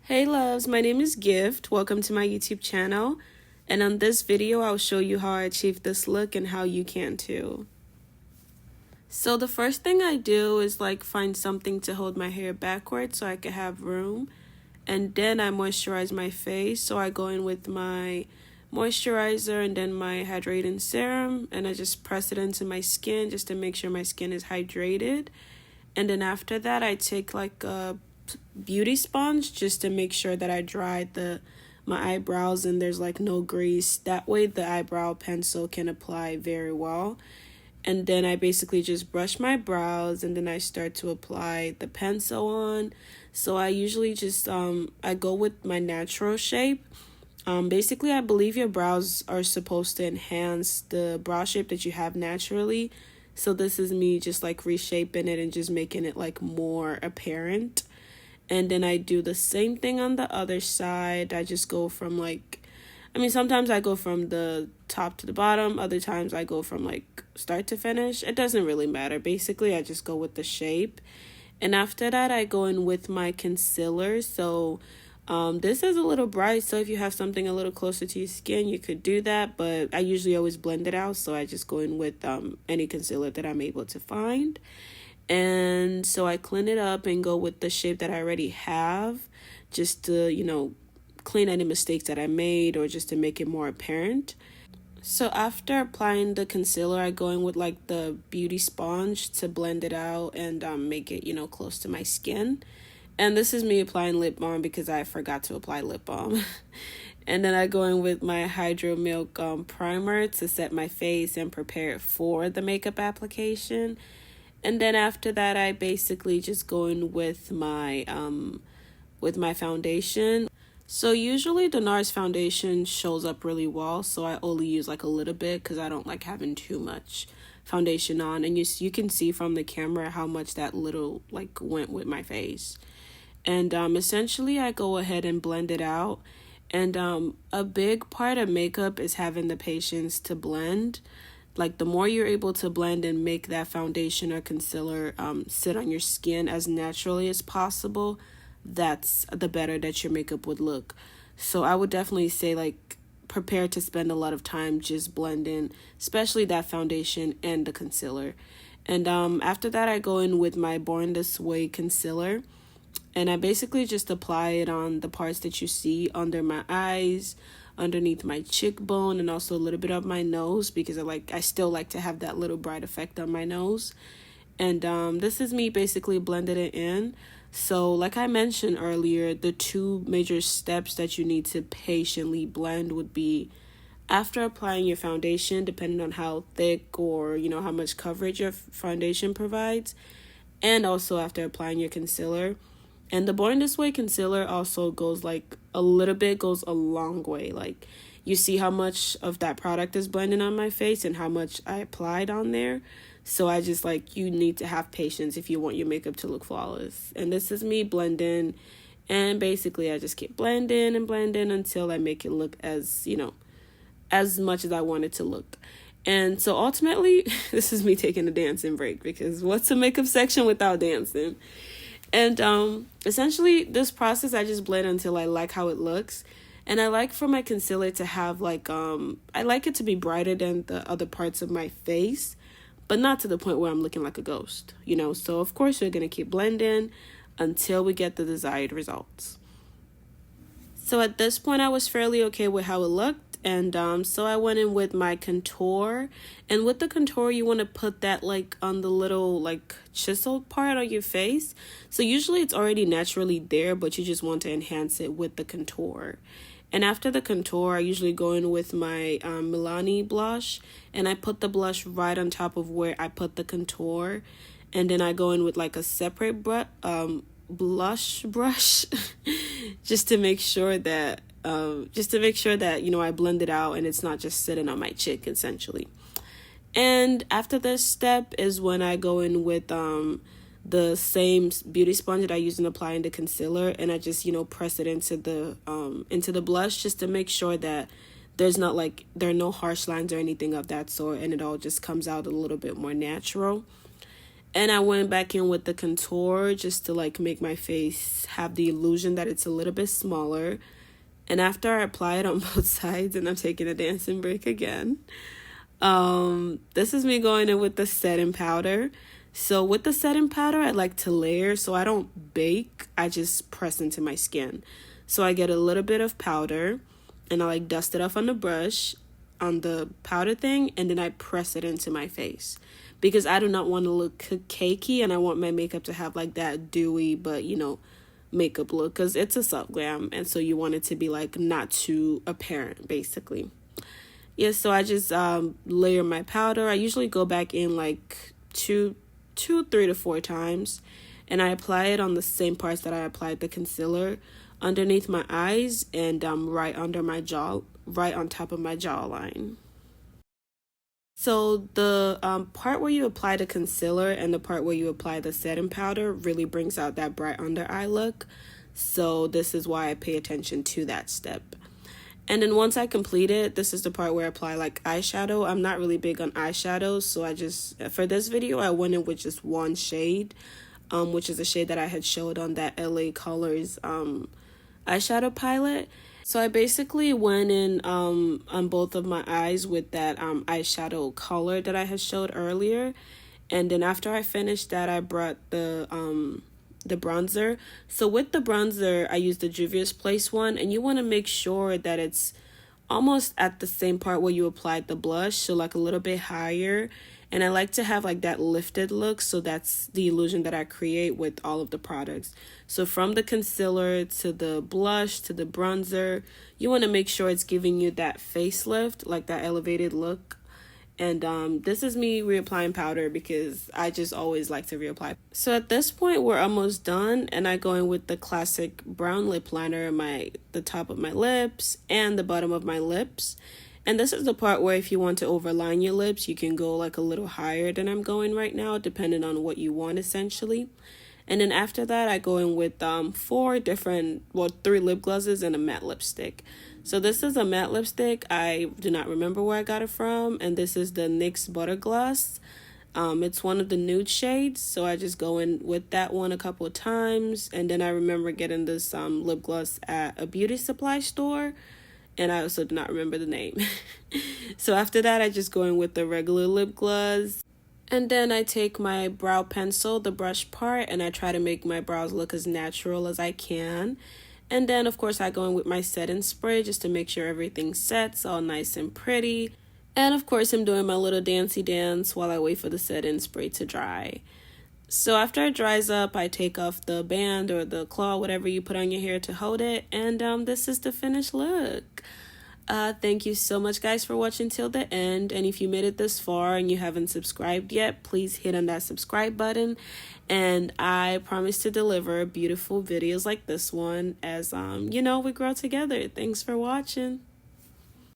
Hey loves, my name is Gift. Welcome to my YouTube channel. And on this video, I'll show you how I achieved this look and how you can too. So the first thing I do is find something to hold my hair backwards so I can have room. And then I moisturize my face. So I go in with my moisturizer and then my hydrating serum. And I just press it into my skin just to make sure my skin is hydrated. And then after that, I take a beauty sponge just to make sure that I dry my eyebrows and there's no grease. That way the eyebrow pencil can apply very well. And then I basically just brush my brows and then I start to apply the pencil on. So I usually just I go with my natural shape. Basically, I believe your brows are supposed to enhance the brow shape that you have naturally. So this is me just reshaping it and just making it more apparent. And then I do the same thing on the other side. I just go from sometimes I go from the top to the bottom. Other times I go from start to finish. It doesn't really matter. Basically, I just go with the shape. And after that, I go in with my concealer. So this is a little bright. So if you have something a little closer to your skin, you could do that. But I usually always blend it out. So I just go in with any concealer that I'm able to find. And so I clean it up and go with the shape that I already have just to, clean any mistakes that I made or just to make it more apparent. So after applying the concealer, I go in with the beauty sponge to blend it out and make it, close to my skin. And this is me applying lip balm because I forgot to apply lip balm. And then I go in with my Hydro Milk primer to set my face and prepare it for the makeup application. And then after that, I basically just go in with my foundation. So usually the NARS foundation shows up really well, so I only use a little bit because I don't like having too much foundation on. And you can see from the camera how much that little went with my face. And essentially I go ahead and blend it out. And a big part of makeup is having the patience to blend. The more you're able to blend and make that foundation or concealer sit on your skin as naturally as possible, that's the better that your makeup would look. So I would definitely say prepare to spend a lot of time just blending, especially that foundation and the concealer. And after that, I go in with my Born This Way concealer. And I basically just apply it on the parts that you see under my eyes, underneath my cheekbone, and also a little bit of my nose because I still like to have that little bright effect on my nose. And this is me basically blending it in. So like I mentioned earlier, the two major steps that you need to patiently blend would be after applying your foundation, depending on how thick or how much coverage your foundation provides, and also after applying your concealer. And the Born This Way concealer also goes a little bit, goes a long way. You see how much of that product is blending on my face and how much I applied on there. So I just you need to have patience if you want your makeup to look flawless. And this is me blending. And basically I just keep blending and blending until I make it look as much as I want it to look. And so ultimately, this is me taking a dancing break because what's a makeup section without dancing? And essentially this process, I just blend until I like how it looks. And I like for my concealer to have I like it to be brighter than the other parts of my face, but not to the point where I'm looking like a ghost, So of course you're going to keep blending until we get the desired results. So at this point I was fairly okay with how it looked. And so I went in with my contour. And with the contour, you want to put that on the little chiseled part of your face. So usually it's already naturally there, but you just want to enhance it with the contour. And after the contour, I usually go in with my Milani blush. And I put the blush right on top of where I put the contour. And then I go in with a separate blush brush just to make sure that I blend it out and it's not just sitting on my cheek essentially. And after this step is when I go in with the same beauty sponge that I use in applying the concealer, and I just press it into the blush just to make sure that there's not there are no harsh lines or anything of that sort, and it all just comes out a little bit more natural. And I went back in with the contour just to like make my face have the illusion that it's a little bit smaller. And after I apply it on both sides, and I'm taking a dancing break again, this is me going in with the setting powder. So with the setting powder, I like to layer, so I don't bake, I just press into my skin. So I get a little bit of powder, and I like dust it off on the brush, on the powder thing, and then I press it into my face. Because I do not want to look cakey, and I want my makeup to have like that dewy, but makeup look, because it's a soft glam, and so you want it to be like not too apparent, basically. Yeah, so I just layer my powder. I usually go back in like two, 3 to 4 times, and I apply it on the same parts that I applied the concealer, underneath my eyes and right under my jaw, right on top of my jawline. So the part where you apply the concealer and the part where you apply the setting powder really brings out that bright under eye look. So this is why I pay attention to that step. And then once I complete it, this is the part where I apply like eyeshadow. I'm not really big on eyeshadows, so I just, for this video, I went in with just one shade, which is a shade that I had showed on that LA Colors eyeshadow palette. So I basically went in on both of my eyes with that eyeshadow color that I had showed earlier. And then after I finished that, I brought the bronzer. So with the bronzer, I used the Juvia's Place one, and you want to make sure that it's almost at the same part where you applied the blush, so like a little bit higher. And I like to have like that lifted look, so that's the illusion that I create with all of the products. So from the concealer to the blush to the bronzer, you want to make sure it's giving you that facelift, like that elevated look. And this is me reapplying powder because I just always like to reapply. So at this point, we're almost done, and I go in with the classic brown lip liner, the top of my lips and the bottom of my lips. And this is the part where if you want to overline your lips, you can go like a little higher than I'm going right now, depending on what you want essentially. And then after that, I go in with 3 lip glosses and a matte lipstick. So this is a matte lipstick. I do not remember where I got it from. And this is the NYX Butter Gloss. It's one of the nude shades. So I just go in with that one a couple of times. And then I remember getting this lip gloss at a beauty supply store. And I also do not remember the name. So after that, I just go in with the regular lip gloss. And then I take my brow pencil, the brush part, and I try to make my brows look as natural as I can. And then, of course, I go in with my setting spray just to make sure everything sets all nice and pretty. And, of course, I'm doing my little dancey dance while I wait for the setting spray to dry. So after it dries up, I take off the band or the claw, whatever you put on your hair to hold it. And this is the finished look. Thank you so much, guys, for watching till the end. And if you made it this far and you haven't subscribed yet, please hit on that subscribe button. And I promise to deliver beautiful videos like this one as we grow together. Thanks for watching.